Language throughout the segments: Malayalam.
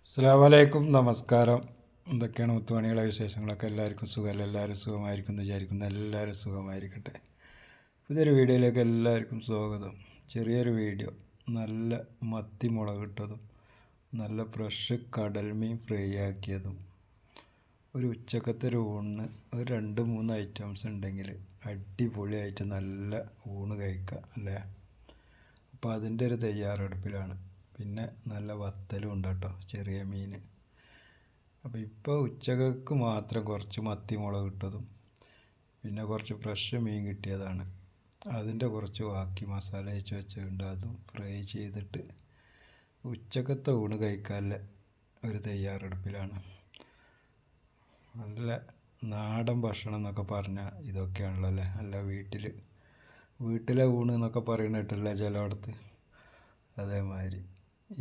അസ്സലാമലൈക്കും, നമസ്കാരം. എന്തൊക്കെയാണ് മുത്തുമണികളെ വിശേഷങ്ങളൊക്കെ? എല്ലാവർക്കും സുഖമല്ല? എല്ലാവരും സുഖമായിരിക്കും എന്ന് വിചാരിക്കുന്നു. എല്ലാവരും സുഖമായിരിക്കട്ടെ. പുതിയൊരു വീഡിയോയിലേക്ക് എല്ലാവർക്കും സ്വാഗതം. ചെറിയൊരു വീഡിയോ. നല്ല മത്തി മുളകിട്ടതും നല്ല ഫ്രഷ് കടൽമീൻ ഫ്രൈ ആക്കിയതും ഒരു ഉച്ചക്കത്തെ ഒരു ഊണിന് ഒരു 2-3 ഐറ്റംസ് ഉണ്ടെങ്കിൽ അടിപൊളിയായിട്ട് നല്ല ഊണ് കഴിക്കാം അല്ലേ? അപ്പോൾ അതിൻ്റെ ഒരു തയ്യാറെടുപ്പിലാണ്. പിന്നെ നല്ല വത്തലും ഉണ്ട് കേട്ടോ, ചെറിയ മീൻ. അപ്പോൾ ഇപ്പോൾ ഉച്ചക്ക് മാത്രം കുറച്ച് മത്തി മുളകിട്ടതും പിന്നെ കുറച്ച് ഫ്രഷ് മീൻ കിട്ടിയതാണ്. അതിൻ്റെ കുറച്ച് ബാക്കി മസാല വെച്ച് വെച്ചിട്ടുണ്ട്. അതും ഫ്രൈ ചെയ്തിട്ട് ഉച്ചക്കത്തെ ഊണ് കഴിക്കാനുള്ള ഒരു തയ്യാറെടുപ്പിലാണ്. നല്ല നാടൻ ഭക്ഷണം എന്നൊക്കെ പറഞ്ഞാൽ ഇതൊക്കെയാണല്ലോ അല്ലേ? നല്ല വീട്ടിലെ ഊണ് എന്നൊക്കെ പറയുന്നിട്ടില്ല ചിലയിടത്ത്. അതേമാതിരി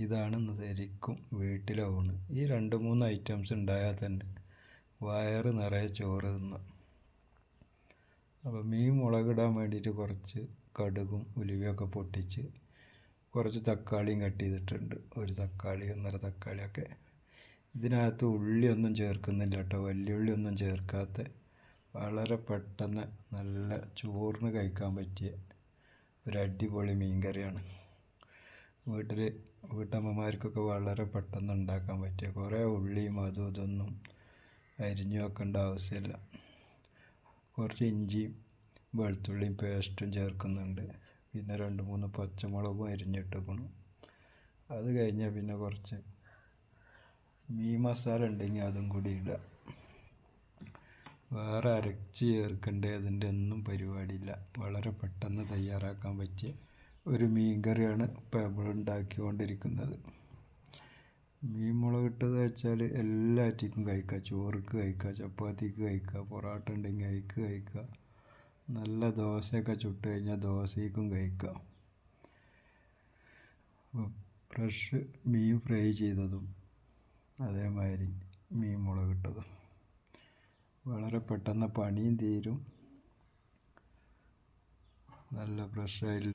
ഇതാണ് ശരിക്കും വീട്ടിലെ ഊണ്. ഈ 2-3 ഐറ്റംസ് ഉണ്ടായാൽ തന്നെ വയറ് നിറയെ ചോറ് തിന്നാം. അപ്പോൾ മീൻ മുളകിടാൻ വേണ്ടിയിട്ട് കുറച്ച് കടുകും ഉലുവയൊക്കെ പൊട്ടിച്ച് കുറച്ച് തക്കാളിയും കട്ട് ചെയ്തിട്ടുണ്ട്. ഒരു തക്കാളി, 1.5 തക്കാളിയൊക്കെ. ഇതിനകത്ത് ഉള്ളിയൊന്നും ചേർക്കുന്നില്ല കേട്ടോ, വലിയ ഉള്ളിയൊന്നും ചേർക്കാത്ത വളരെ പെട്ടെന്ന് നല്ല ചോറിന് കഴിക്കാൻ പറ്റിയ ഒരു അടിപൊളി മീൻ കറിയാണ്. വീട്ടമ്മമാർക്കൊക്കെ വളരെ പെട്ടെന്ന് ഉണ്ടാക്കാൻ പറ്റിയ, കുറേ ഉള്ളിയും അതും ഇതൊന്നും അരിഞ്ഞു വെക്കേണ്ട ആവശ്യമില്ല. കുറച്ച് ഇഞ്ചിയും വെളുത്തുള്ളിയും പേസ്റ്റും ചേർക്കുന്നുണ്ട്. പിന്നെ 2-3 പച്ചമുളകും അരിഞ്ഞിട്ടേക്കണം. അത് കഴിഞ്ഞാൽ പിന്നെ കുറച്ച് മീൻ മസാല ഉണ്ടെങ്കിൽ അതും കൂടി ഇടുക. വേറെ അരച്ച് ചേർക്കേണ്ട അതിൻ്റെ ഒന്നും പരിപാടിയില്ല. വളരെ പെട്ടെന്ന് തയ്യാറാക്കാൻ പറ്റിയ ഒരു മീൻ കറിയാണ് ഇപ്പോൾ നമ്മൾ ഉണ്ടാക്കിക്കൊണ്ടിരിക്കുന്നത്. മീൻ മുളകിട്ടത് വെച്ചാൽ എല്ലാറ്റിക്കും കഴിക്കാം. ചോറുക്ക് കഴിക്കാം, ചപ്പാത്തിക്ക് കഴിക്കാം, പൊറോട്ട ഉണ്ടെങ്കിൽ അതിക്ക് കഴിക്കാം, നല്ല ദോശയൊക്കെ ചുട്ട് കഴിഞ്ഞാൽ ദോശയ്ക്കും കഴിക്കാം. ഫ്രഷ് മീൻ ഫ്രൈ ചെയ്തതും അതേമാതിരി മീൻ മുളകിട്ടതും വളരെ പെട്ടെന്ന് പണിയും തീരും. നല്ല ഫ്രഷായി.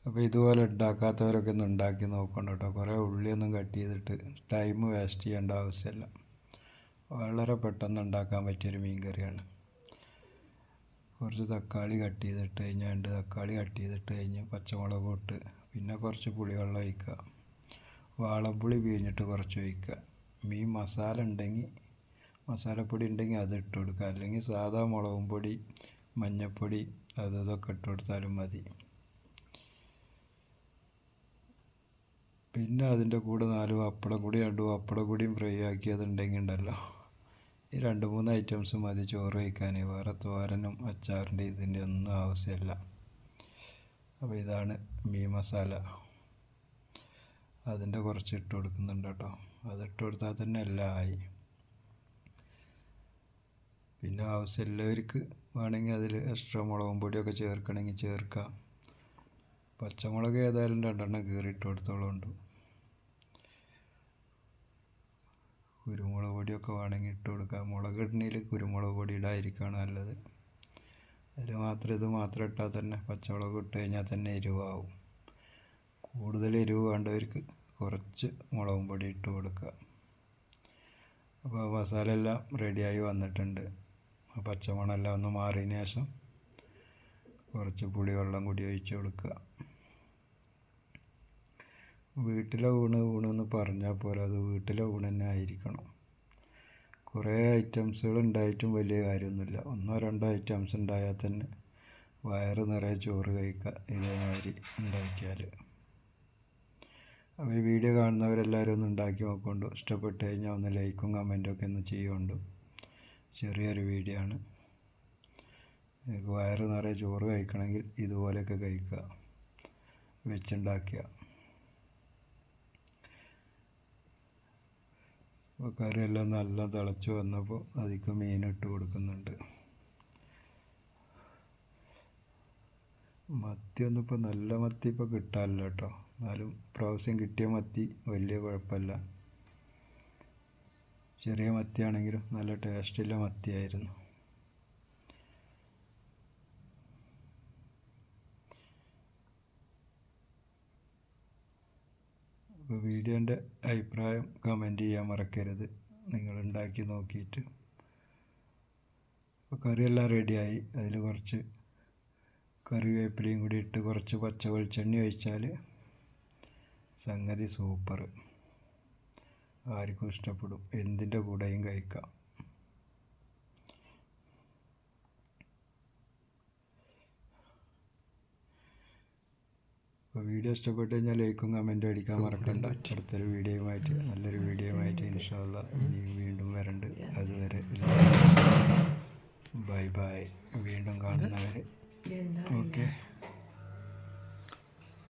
അപ്പോൾ ഇതുപോലെ ഉണ്ടാക്കാത്തവരൊക്കെ ഒന്ന് ഉണ്ടാക്കി നോക്കണം കേട്ടോ. കുറേ ഉള്ളിയൊന്നും കട്ട് ചെയ്തിട്ട് ടൈം വേസ്റ്റ് ചെയ്യേണ്ട ആവശ്യമില്ല. വളരെ പെട്ടെന്ന് ഉണ്ടാക്കാൻ പറ്റിയൊരു മീൻ കറിയാണ്. കുറച്ച് തക്കാളി കട്ട് ചെയ്തിട്ട് കഴിഞ്ഞ് 2 തക്കാളി കട്ട് ചെയ്തിട്ട് കഴിഞ്ഞ് പച്ചമുളകും ഇട്ട് പിന്നെ കുറച്ച് പുളിവെള്ളം ഒഴിക്കുക. വാളംപുളി പിഴിഞ്ഞിട്ട് കുറച്ച് ഒഴിക്കുക. മീൻ മസാലപ്പൊടി ഉണ്ടെങ്കിൽ അത് ഇട്ട് കൊടുക്കുക. അല്ലെങ്കിൽ സാധാ മുളകും പൊടി, മഞ്ഞൾപ്പൊടി ഇതൊക്കെ ഇട്ട് കൊടുത്താലും മതി. പിന്നെ അതിൻ്റെ കൂടെ 2 പപ്പടം കൂടിയും ഫ്രൈ ആക്കിയതുണ്ടെങ്കിൽ ഉണ്ടല്ലോ, ഈ 2-3 ഐറ്റംസ് മതി ചോറ് കഴിക്കാൻ. വേറെ തോരനും അച്ചാറിൻ്റെ ഇതിൻ്റെ ഒന്നും ആവശ്യമില്ല. അപ്പോൾ ഇതാണ് മീൻ മസാല. അതിൻ്റെ കുറച്ച് ഇട്ട് കൊടുക്കുന്നുണ്ട് കേട്ടോ. അതിട്ട് കൊടുത്താൽ തന്നെ എല്ലാം ആയി. പിന്നെ ആവശ്യമുള്ളവർക്ക് വേണമെങ്കിൽ അതിൽ എക്സ്ട്രാ മുളകും പൊടിയൊക്കെ ചേർക്കണമെങ്കിൽ ചേർക്കാം. പച്ചമുളക് ഏതായാലും 2 കീറിയിട്ട് കൊടുത്തോളുണ്ട്. കുരുമുളക് പൊടിയൊക്കെ വേണമെങ്കിൽ ഇട്ട് കൊടുക്കാം. മുളകിടുന്നതിൽ കുരുമുളക് പൊടി ഇടാതിരിക്കുകയാണ് നല്ലത്. ഇത് മാത്രം ഇട്ടാൽ തന്നെ, പച്ചമുളക് ഇട്ട് കഴിഞ്ഞാൽ തന്നെ എരിവാകും. കൂടുതൽ എരിവ് വേണ്ടവർക്ക് കുറച്ച് മുളകും പൊടി ഇട്ട് കൊടുക്കുക. അപ്പോൾ മസാല എല്ലാം റെഡിയായി വന്നിട്ടുണ്ട്. പച്ചമണമെല്ലാം ഒന്ന് മാറിയതിന് ശേഷം കുറച്ച് പുളിവെള്ളം കൂടി ഒഴിച്ച് കൊടുക്കുക. വീട്ടിലെ ഊണെന്ന് പറഞ്ഞാൽ പോലെ അത് വീട്ടിലെ ഊണ് തന്നെ ആയിരിക്കണം. കുറേ ഐറ്റംസുകൾ ഉണ്ടായിട്ടും വലിയ കാര്യമൊന്നുമില്ല. 1-2 ഐറ്റംസ് ഉണ്ടായാൽ തന്നെ വയറ് നിറയെ ചോറ് കഴിക്കുക ഇതേമാതിരി ഉണ്ടാക്കിയാൽ. അപ്പോൾ ഈ വീഡിയോ കാണുന്നവരെല്ലാവരും ഒന്ന് ഉണ്ടാക്കി നോക്കൊണ്ട്. ഇഷ്ടപ്പെട്ട് കഴിഞ്ഞാൽ ഒന്ന് ലൈക്കും കമൻറ്റും ഒക്കെ ഒന്ന് ചെയ്യുകൊണ്ട്. ചെറിയൊരു വീഡിയോ ആണ്. നിങ്ങൾക്ക് വയറ് നിറയെ ചോറ് കഴിക്കണമെങ്കിൽ ഇതുപോലെയൊക്കെ കഴിക്കുക, വെച്ചുണ്ടാക്കുക. അപ്പോൾ കറിയെല്ലാം നല്ല തിളച്ച് വന്നപ്പോൾ അതിലേക്ക് മീനിട്ട് കൊടുക്കുന്നുണ്ട്. മത്തിയൊന്നും ഇപ്പോൾ നല്ല മത്തി ഇപ്പോൾ കിട്ടാനില്ല കേട്ടോ. എന്നാലും പ്രാവശ്യം കിട്ടിയ മത്തി വലിയ കുഴപ്പമില്ല. ചെറിയ മത്തിയാണെങ്കിലും നല്ല ടേസ്റ്റുള്ള മത്തിയായിരുന്നു. അപ്പോൾ വീഡിയോൻ്റെ അഭിപ്രായം കമൻറ്റ് ചെയ്യാൻ മറക്കരുത്, നിങ്ങൾ ഉണ്ടാക്കി നോക്കിയിട്ട്. അപ്പോൾ കറിയെല്ലാം റെഡിയായി. അതിൽ കുറച്ച് കറിവേപ്പിലയും കൂടി ഇട്ട് കുറച്ച് പച്ച വെളിച്ചെണ്ണ ഒഴിച്ചാൽ സംഗതി സൂപ്പർ. ആർക്കും ഇഷ്ടപ്പെടും, എന്തിൻ്റെ കൂടെയും കഴിക്കാം. അപ്പോൾ വീഡിയോ ഇഷ്ടപ്പെട്ട് കഴിഞ്ഞാൽ ലൈക്കും കമൻറ്റും അടിക്കാൻ മറക്കണ്ട. അടുത്തൊരു വീഡിയോയുമായിട്ട്, നല്ലൊരു വീഡിയോയുമായിട്ട് ഇൻഷാ അല്ലാ ഇനി വീണ്ടും വരണ്ട്. അതുവരെ ബൈ ബൈ, വീണ്ടും കാണുന്നവരെ ഓക്കെ.